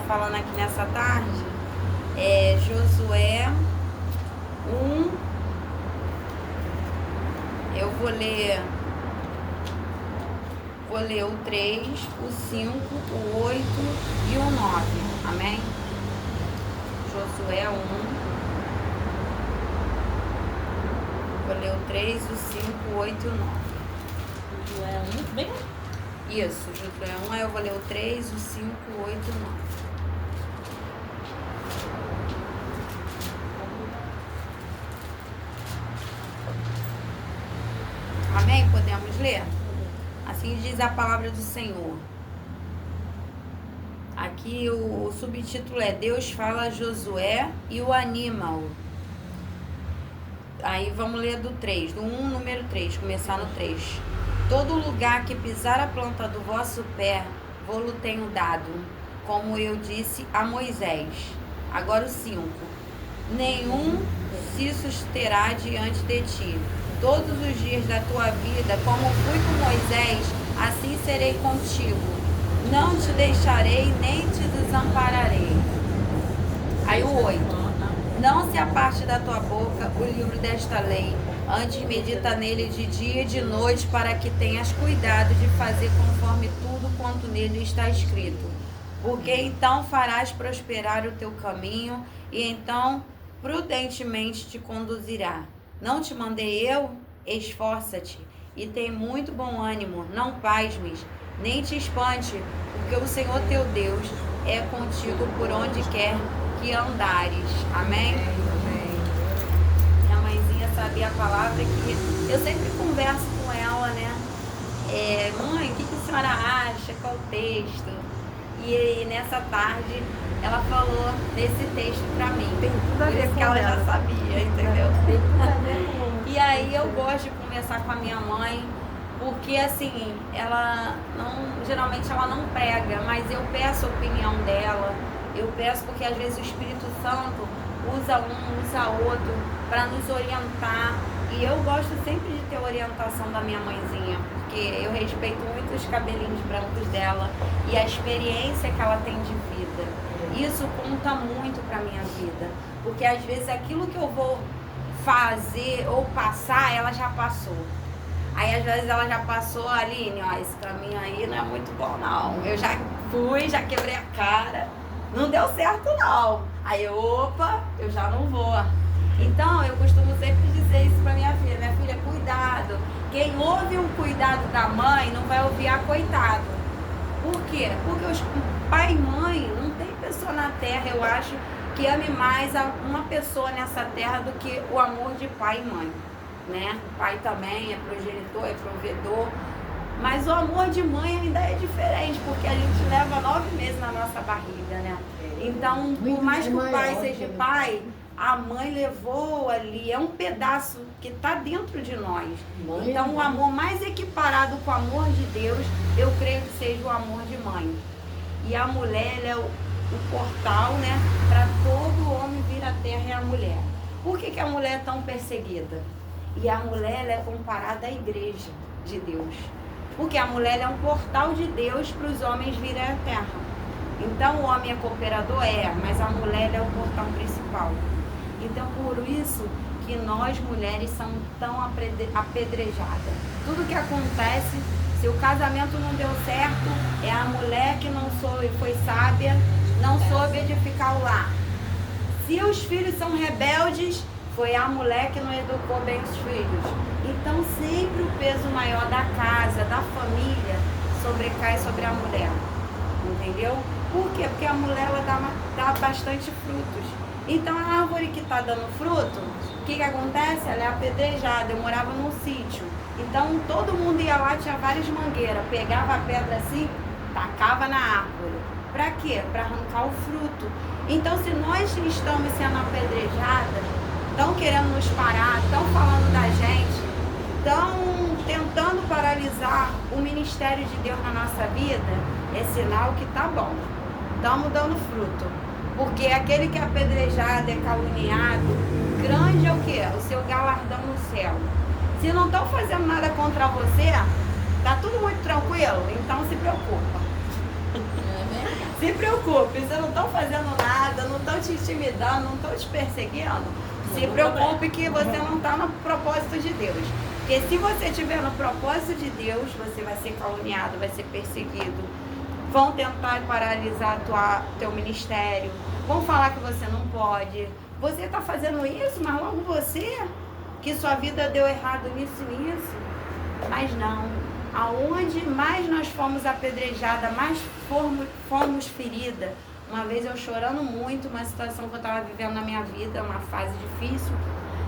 falando aqui nessa tarde é Josué 1. Eu vou ler o 3, o 5, o 8 e o 9. Amém? Josué 1. Vou ler o 3, o 5, o 8 e o 9. Josué 1, bem? Isso, Josué 1, aí eu vou ler o 3, o 5, o 8 e o 9. Amém? Podemos ler? Assim diz a palavra do Senhor. Aqui o subtítulo é Deus fala a Josué e o anima-o. Aí vamos ler do 3, do 1, número 3, começar no 3. Todo lugar que pisar a planta do vosso pé, vou-lo tenho dado, como eu disse a Moisés. Agora o 5. Nenhum se susterá diante de ti. Todos os dias da tua vida, como fui com Moisés, assim serei contigo. Não te deixarei, nem te desampararei. Aí o 8. Não se aparte da tua boca o livro desta lei, antes medita nele de dia e de noite, para que tenhas cuidado de fazer conforme tudo quanto nele está escrito. Porque então farás prosperar o teu caminho, e então prudentemente te conduzirá. Não te mandei eu? Esforça-te e tem muito bom ânimo, não pasmes, nem te espante, porque o Senhor teu Deus é contigo por onde quer que andares. Amém? Amém. Minha mãezinha sabia a palavra que eu sempre converso com ela, né? Mãe, o que a senhora acha? Qual o texto? E nessa tarde ela falou desse texto pra mim. Tem tudo a ver com ela já sabia, entendeu? Tem tudo a ver com... E aí eu gosto de conversar com a minha mãe, porque assim, ela não, geralmente ela não prega, mas eu peço a opinião dela, eu peço porque às vezes o Espírito Santo usa um, usa outro para nos orientar, e eu gosto sempre de ter orientação da minha mãezinha, porque eu respeito muito os cabelinhos brancos dela e a experiência que ela tem de vida. Isso conta muito para minha vida, porque às vezes aquilo que eu vou fazer ou passar, ela já passou. Aí às vezes ela já passou, Aline, ó, esse caminho aí não é muito bom não. Eu já fui, já quebrei a cara, não deu certo não. Aí opa, eu já não vou. Então eu costumo sempre dizer isso pra minha filha, cuidado. Quem ouve o cuidado da mãe não vai ouvir a coitado. Por quê? Porque os pai e mãe, não tem pessoa na terra, eu acho, que ame mais uma pessoa nessa terra do que o amor de pai e mãe, né? O pai também é progenitor, é provedor, mas o amor de mãe ainda é diferente, porque a gente leva 9 meses na nossa barriga, né? Então, por mais que o pai seja pai, a mãe levou ali, é um pedaço que está dentro de nós. Então, o amor mais equiparado com o amor de Deus, eu creio que seja o amor de mãe. E a mulher, ela é o portal, né, para todo homem vir à terra, é a mulher. Por que a mulher é tão perseguida? E a mulher, ela é comparada à igreja de Deus. Porque a mulher é um portal de Deus para os homens virem à terra. Então o homem é cooperador? Mas a mulher é o portal principal. Então por isso que nós mulheres somos tão apedrejadas. Tudo que acontece, se o casamento não deu certo, é a mulher que não foi sábia, não soube edificar o lar. Se os filhos são rebeldes, foi a mulher que não educou bem os filhos. Então sempre o peso maior da casa, da família, sobrecai sobre a mulher. Entendeu? Por quê? Porque a mulher ela dá bastante frutos. Então a árvore que está dando fruto, o que acontece? Ela é apedrejada. Eu morava num sítio. Então todo mundo ia lá, tinha várias mangueiras, pegava a pedra assim, tacava na árvore. Para quê? Para arrancar o fruto. Então se nós estamos sendo apedrejadas, estão querendo nos parar, estão falando da gente, estão tentando paralisar o ministério de Deus na nossa vida, é sinal que tá bom, estamos dando fruto. Porque aquele que é apedrejado, é caluniado, grande é o quê? O seu galardão no céu. Se não estão fazendo nada contra você, tá tudo muito tranquilo, então se preocupa. Se preocupe, vocês não estão fazendo nada, não estão te intimidando, não estão te perseguindo. Se preocupe que você não está no propósito de Deus. Porque se você estiver no propósito de Deus, você vai ser caluniado, vai ser perseguido. Vão tentar paralisar teu ministério. Vão falar que você não pode. Você está fazendo isso, mas logo você, que sua vida deu errado nisso e nisso. Mas não. Aonde mais nós fomos apedrejadas, mais fomos feridas. Uma vez eu chorando muito, uma situação que eu estava vivendo na minha vida, uma fase difícil.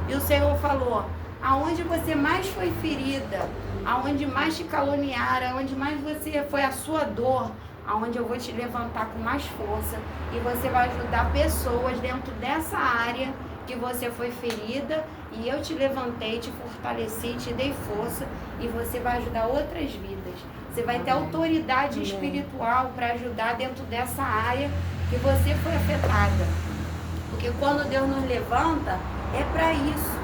E o Senhor falou, aonde você mais foi ferida, aonde mais te caluniaram, aonde mais você foi a sua dor, aonde eu vou te levantar com mais força e você vai ajudar pessoas dentro dessa área que você foi ferida e eu te levantei, te fortaleci, te dei força e você vai ajudar outras vidas. Você vai ter autoridade espiritual para ajudar dentro dessa área que você foi afetada. Porque quando Deus nos levanta, é para isso.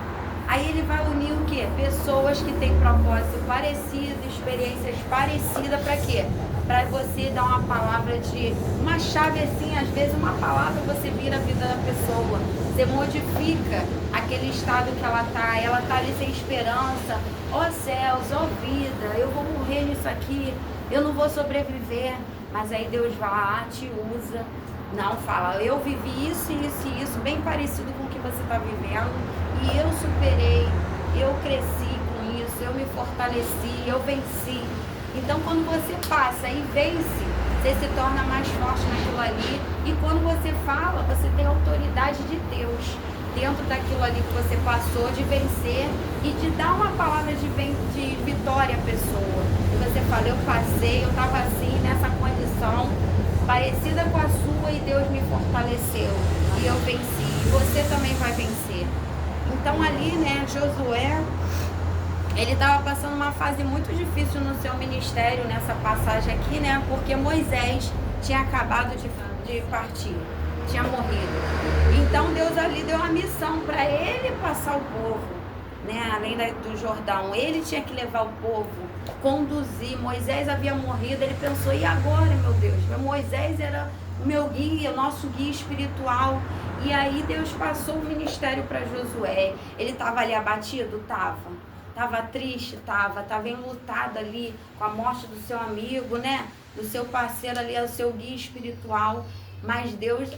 Aí ele vai unir o quê? Pessoas que têm propósito parecido, experiências parecidas, para quê? Para você dar uma palavra de uma chave assim, às vezes uma palavra você vira a vida da pessoa. Você modifica aquele estado que ela tá ali sem esperança. Ó céus, ó vida, eu vou morrer nisso aqui, eu não vou sobreviver. Mas aí Deus vai lá, te usa. Não, fala, eu vivi isso, isso e isso, bem parecido com o que você está vivendo. E eu superei, eu cresci com isso, eu me fortaleci, eu venci. Então quando você passa e vence, você se torna mais forte naquilo ali. E quando você fala, você tem a autoridade de Deus dentro daquilo ali que você passou, de vencer e de dar uma palavra de vitória à pessoa. E você fala, eu passei, eu estava assim, nessa condição, parecida com a sua, e Deus me fortaleceu. E eu venci. E você também vai vencer. Então ali, né, Josué, ele estava passando uma fase muito difícil no seu ministério, nessa passagem aqui, né, porque Moisés tinha acabado de partir, tinha morrido. Então Deus ali deu uma missão para ele passar o povo, né, além do Jordão. Ele tinha que levar o povo, conduzir. Moisés havia morrido, ele pensou, e agora, meu Deus? Moisés era o meu guia, o nosso guia espiritual. E aí Deus passou o ministério para Josué. Ele estava ali abatido? Estava triste? Estava enlutado ali com a morte do seu amigo, né? Do seu parceiro ali, o seu guia espiritual. Mas Deus,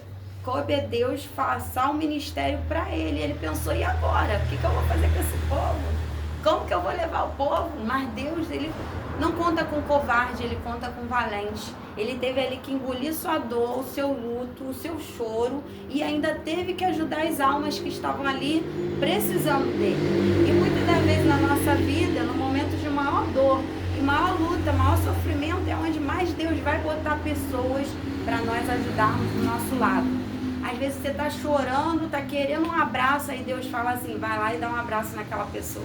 coube a Deus passar o ministério para ele. Ele pensou, e agora? O que eu vou fazer com esse povo? Como que eu vou levar o povo? Mas Deus, ele não conta com covarde, ele conta com valente. Ele teve ali que engolir sua dor, o seu luto, o seu choro, e ainda teve que ajudar as almas que estavam ali precisando dele. E muitas das vezes na nossa vida, no momento de maior dor e maior luta, maior sofrimento, é onde mais Deus vai botar pessoas para nós ajudarmos do nosso lado. Às vezes você está chorando, está querendo um abraço, aí Deus fala assim, vai lá e dá um abraço naquela pessoa.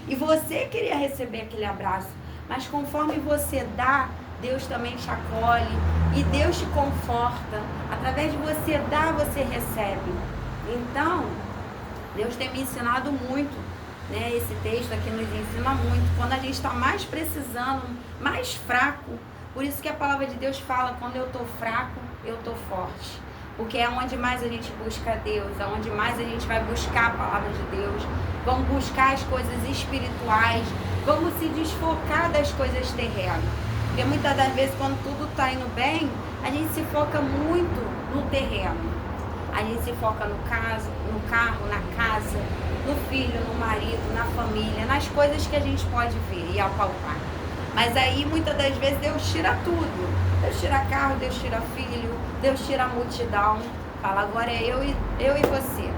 E você queria receber aquele abraço, mas conforme você dá, Deus também te acolhe e Deus te conforta. Através de você dar, você recebe. Então, Deus tem me ensinado muito, né? Esse texto aqui nos ensina muito. Quando a gente está mais precisando, mais fraco, por isso que a palavra de Deus fala, quando eu estou fraco, eu estou forte. Porque é onde mais a gente busca Deus, é onde mais a gente vai buscar a palavra de Deus. Vamos buscar as coisas espirituais, vamos se desfocar das coisas terrenas. Porque muitas das vezes, quando tudo está indo bem, a gente se foca muito no terreno. A gente se foca no carro, na casa, no filho, no marido, na família, nas coisas que a gente pode ver e apalpar. Mas aí, muitas das vezes, Deus tira tudo. Deus tira carro, Deus tira filho, Deus tira a multidão. Fala, agora é eu e você.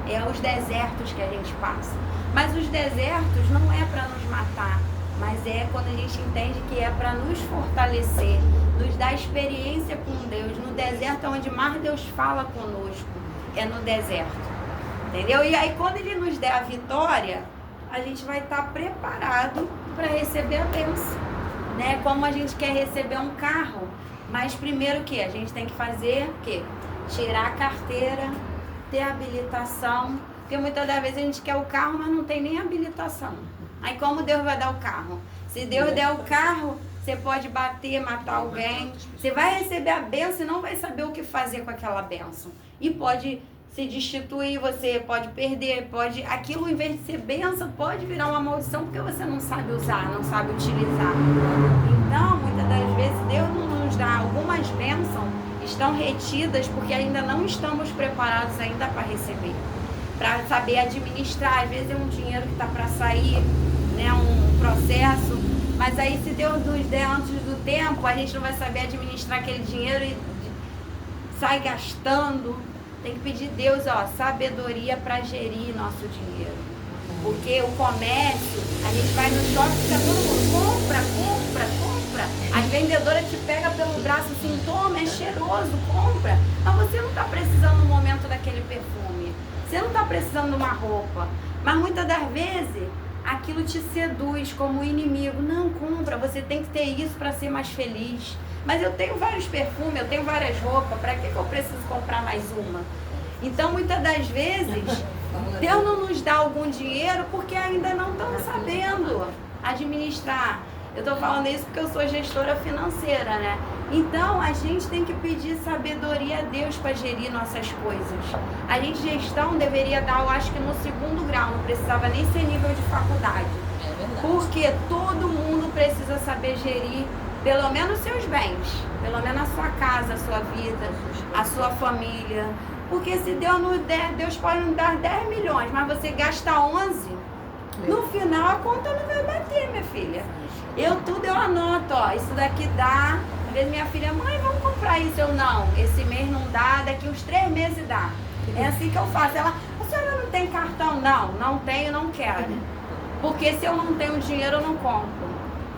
É os desertos que a gente passa. Mas os desertos não é para nos matar, mas é quando a gente entende que é para nos fortalecer, nos dar experiência com Deus. No deserto é onde mais Deus fala conosco, é no deserto. Entendeu? E aí quando Ele nos der a vitória, a gente vai estar preparado para receber a bênção. Né? Como a gente quer receber um carro, mas primeiro o que? A gente tem que fazer o quê? Tirar a carteira, ter habilitação, porque muitas das vezes a gente quer o carro, mas não tem nem habilitação. Aí como Deus vai dar o carro? Se Deus der o carro, você pode bater, matar alguém. Você vai receber a bênção e não vai saber o que fazer com aquela bênção. E pode se destituir, você pode perder, pode... Aquilo, em vez de ser bênção, pode virar uma maldição porque você não sabe usar, não sabe utilizar. Então, muitas das vezes, Deus não nos dá algumas bênçãos, estão retidas porque ainda não estamos preparados ainda para receber. Para saber administrar, às vezes é um dinheiro que está para sair, né, um processo, mas aí se Deus nos der antes do tempo, a gente não vai saber administrar aquele dinheiro e sai gastando. Tem que pedir a Deus, sabedoria para gerir nosso dinheiro. Porque o comércio, a gente vai no shopping e fica todo mundo, compra. As vendedoras te pegam pelo braço assim, toma, é cheiroso, compra. Mas você não está precisando no momento daquele perfume. Você não está precisando de uma roupa. Mas muitas das vezes, aquilo te seduz como inimigo. Não, compra, você tem que ter isso para ser mais feliz. Mas eu tenho vários perfumes, eu tenho várias roupas, para que eu preciso comprar mais uma? Então, muitas das vezes, Deus não nos dá algum dinheiro porque ainda não estamos sabendo administrar. Eu estou falando isso porque eu sou gestora financeira, né? Então, a gente tem que pedir sabedoria a Deus para gerir nossas coisas. A gente, gestão, deveria dar, eu acho que no 2º grau, não precisava nem ser nível de faculdade. É verdade. Porque todo mundo precisa saber gerir pelo menos seus bens, pelo menos a sua casa, a sua vida, a sua família. Porque se Deus nos der, Deus pode nos dar 10 milhões, mas você gasta 11, no final a conta não vai bater, minha filha. Eu anoto, isso daqui dá. Às vezes minha filha, mãe, vamos comprar isso. Eu, não, esse mês não dá, daqui uns 3 meses dá. É assim que eu faço. Ela, a senhora não tem cartão? Não tenho, não quero. Porque se eu não tenho dinheiro, eu não compro.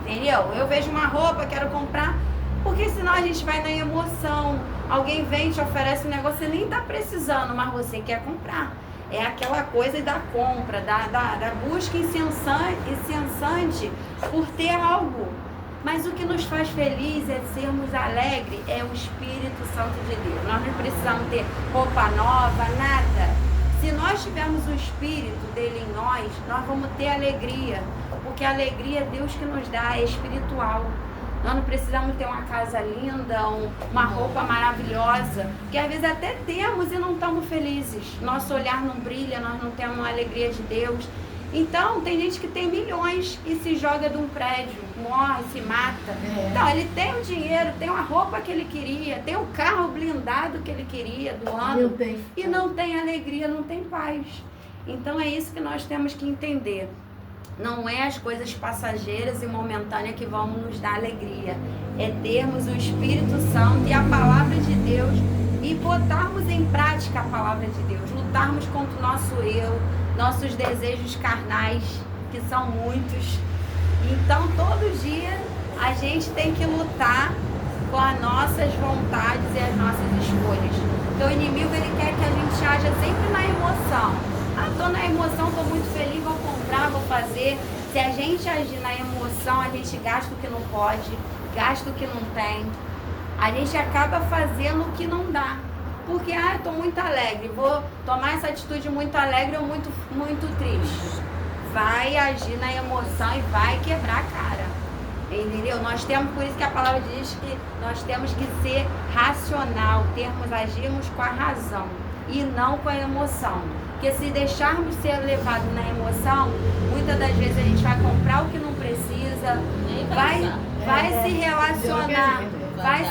Entendeu? Eu vejo uma roupa, quero comprar, porque senão a gente vai na emoção. Alguém vem, te oferece um negócio, você nem está precisando, mas você quer comprar. É aquela coisa da compra, da busca incessante por ter algo. Mas o que nos faz feliz é sermos alegres, é o Espírito Santo de Deus. Nós não precisamos ter roupa nova, nada. Se nós tivermos o Espírito dele em nós vamos ter alegria. Porque a alegria é Deus que nos dá, é espiritual. Nós não precisamos ter uma casa linda, uma roupa maravilhosa, que às vezes até temos e não estamos felizes. Nosso olhar não brilha, nós não temos a alegria de Deus. Então, tem gente que tem milhões e se joga de um prédio, morre, se mata. Então, ele tem o dinheiro, tem a roupa que ele queria, tem o carro blindado que ele queria do ano, e não tem alegria, não tem paz. Então, é isso que nós temos que entender. Não é as coisas passageiras e momentâneas que vão nos dar alegria. É termos o Espírito Santo e a Palavra de Deus e botarmos em prática a Palavra de Deus. Lutarmos contra o nosso eu, nossos desejos carnais, que são muitos. Então, todo dia, a gente tem que lutar com as nossas vontades e as nossas escolhas. Porque o inimigo, ele quer que a gente haja sempre na emoção. Estou na emoção, estou muito feliz, vou comprar, vou fazer. Se a gente agir na emoção, a gente gasta o que não pode, gasta o que não tem. A gente acaba fazendo o que não dá. Porque, eu estou muito alegre, vou tomar essa atitude muito alegre ou muito triste. Vai agir na emoção e vai quebrar a cara. Entendeu? Nós temos, por isso que a palavra diz que nós temos que ser racional, agirmos com a razão e não com a emoção. Porque se deixarmos ser levados na emoção, muitas das vezes a gente vai comprar o que não precisa, vai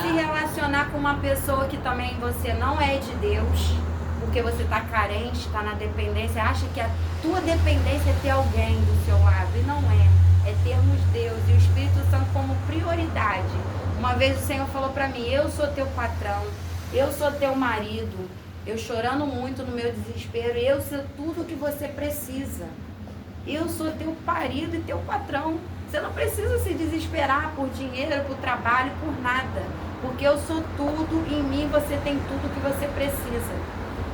se relacionar com uma pessoa que também você não é de Deus, porque você está carente, está na dependência, acha que a tua dependência é ter alguém do seu lado, e não é. É termos Deus e o Espírito Santo como prioridade. Uma vez o Senhor falou para mim, eu sou teu patrão, eu sou teu marido, eu chorando muito no meu desespero, eu sou tudo que você precisa. Eu sou teu marido e teu patrão. Você não precisa se desesperar por dinheiro, por trabalho, por nada. Porque eu sou tudo, em mim você tem tudo que você precisa.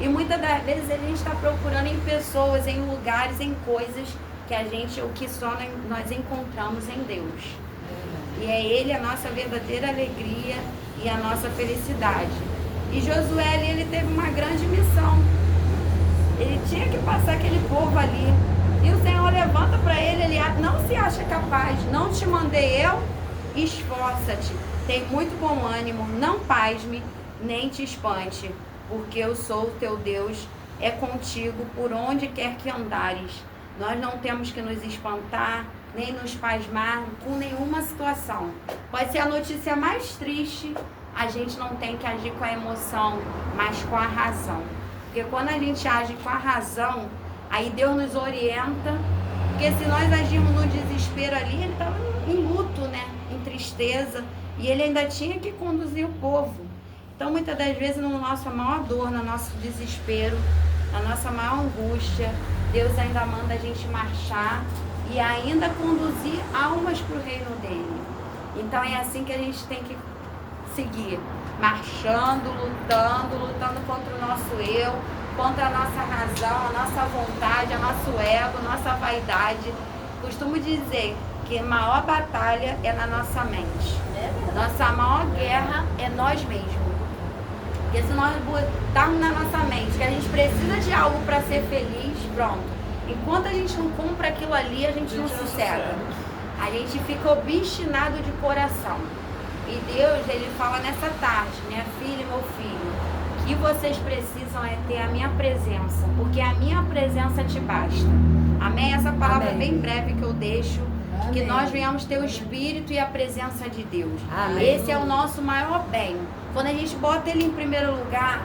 E muitas das vezes a gente está procurando em pessoas, em lugares, em coisas que o que só nós encontramos em Deus. E é Ele a nossa verdadeira alegria e a nossa felicidade. E Josué, ele teve uma grande missão. Ele tinha que passar aquele povo ali. E o Senhor levanta para ele, ele não se acha capaz, não te mandei eu, esforça-te, tem muito bom ânimo, não pasme, nem te espante, porque eu sou o teu Deus, é contigo por onde quer que andares. Nós não temos que nos espantar, nem nos pasmar com nenhuma situação. Pode ser a notícia mais triste, a gente não tem que agir com a emoção, mas com a razão. Porque quando a gente age com a razão, aí Deus nos orienta, porque se nós agirmos no desespero ali, ele estava em luto, né? Em tristeza, e ele ainda tinha que conduzir o povo. Então, muitas das vezes, na nossa maior dor, no nosso desespero, na nossa maior angústia, Deus ainda manda a gente marchar e ainda conduzir almas para o reino dele. Então, é assim que a gente tem que seguir, marchando, lutando contra o nosso eu, contra a nossa razão, a nossa vontade, o nosso ego, nossa vaidade. Costumo dizer que a maior batalha é na nossa mente. Nossa maior guerra é nós mesmos. Porque se nós botarmos na nossa mente que a gente precisa de algo para ser feliz, pronto. Enquanto a gente não compra aquilo ali, a gente não sossega. A gente fica obstinado de coração. E Deus, ele fala nessa tarde, minha filha e meu filho, o que vocês precisam é ter a minha presença, porque a minha presença te basta. Amém? Essa palavra bem breve que eu deixo, que nós venhamos ter o Espírito e a presença de Deus. Amém. Esse é o nosso maior bem. Quando a gente bota ele em primeiro lugar,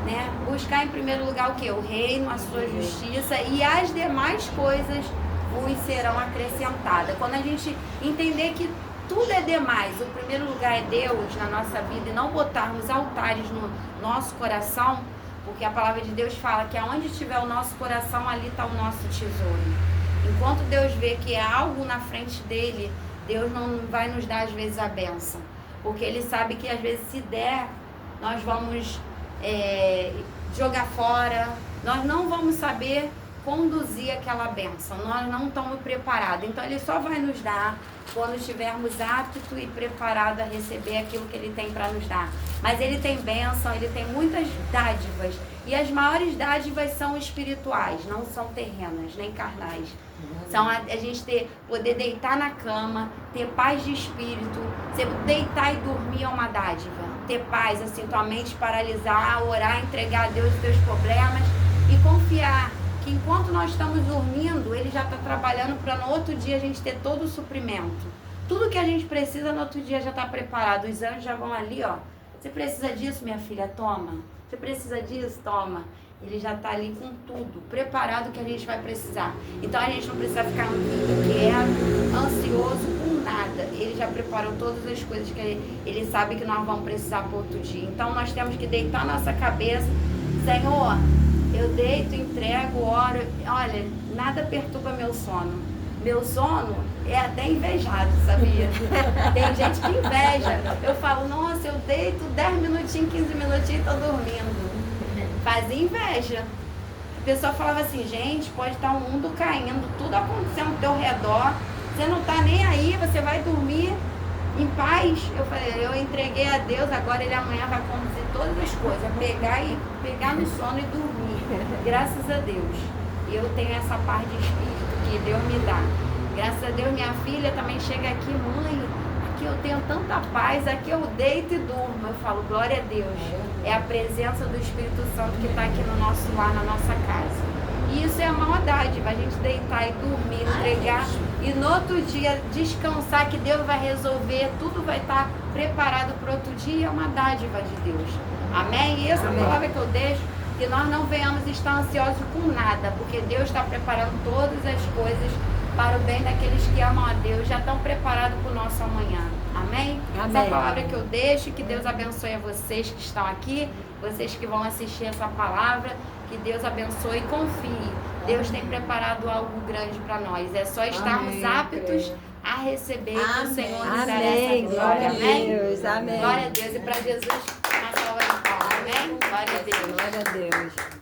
né? Buscar em primeiro lugar o quê? O reino, a sua justiça, e as demais coisas vos serão acrescentadas. Quando a gente entender que tudo é demais, o primeiro lugar é Deus na nossa vida, e não botarmos altares no nosso coração, porque a palavra de Deus fala que aonde estiver o nosso coração, ali está o nosso tesouro. Enquanto Deus vê que é algo na frente dele, Deus não vai nos dar às vezes a bênção, porque ele sabe que às vezes se der, nós vamos jogar fora, nós não vamos saber conduzir aquela bênção, nós não estamos preparados. Então ele só vai nos dar quando estivermos aptos e preparados a receber aquilo que ele tem para nos dar. Mas ele tem bênção, ele tem muitas dádivas, e as maiores dádivas são espirituais, não são terrenas, nem carnais. São a gente poder deitar na cama, ter paz de espírito. Você deitar e dormir é uma dádiva. Ter paz, assim, tua mente paralisar, orar, entregar a Deus os teus problemas e confiar que enquanto nós estamos dormindo, ele já está trabalhando para no outro dia a gente ter todo o suprimento. Tudo que a gente precisa no outro dia já está preparado. Os anjos já vão ali, ó. Você precisa disso, minha filha? Toma. Você precisa disso? Toma. Ele já está ali com tudo, preparado que a gente vai precisar. Então a gente não precisa ficar inquieto, ansioso com nada. Ele já preparou todas as coisas que ele sabe que nós vamos precisar para outro dia. Então nós temos que deitar nossa cabeça. Senhor, eu deito, entrego, oro. Olha, nada perturba meu sono. Meu sono é até invejado, sabia? Tem gente que inveja. Eu falo, nossa, eu deito 10 minutinhos, 15 minutinhos e estou dormindo. Fazia inveja. A pessoa falava assim, gente, pode estar o mundo caindo, tudo acontecendo ao teu redor, você não está nem aí, você vai dormir em paz. Eu falei, eu entreguei a Deus, agora ele amanhã vai conduzir todas as coisas, pegar no sono e dormir. Graças a Deus. Eu tenho essa paz de espírito que Deus me dá. Graças a Deus, minha filha também chega aqui, mãe, aqui eu tenho tanta paz, aqui eu deito e durmo. Eu falo, glória a Deus. É a presença do Espírito Santo que está aqui no nosso lar, na nossa casa. E isso é a maior dádiva, a gente deitar e dormir, entregar, e no outro dia descansar, que Deus vai resolver, tudo vai estar preparado para outro dia, é uma dádiva de Deus. Amém? E essa palavra que eu deixo, que nós não venhamos estar ansiosos com nada, porque Deus está preparando todas as coisas para o bem daqueles que amam a Deus, já estão preparados para o nosso amanhã. Amém? Essa palavra que eu deixo, que Deus abençoe a vocês que estão aqui, vocês que vão assistir essa palavra, que Deus abençoe e confie. Deus tem preparado algo grande para nós. É só estarmos aptos a receber que o Senhor nos dará essa glória. Amém? Deus, amém. Glória a Deus. E para Jesus, uma salva de palmas. Amém? Glória a Deus. Glória a Deus.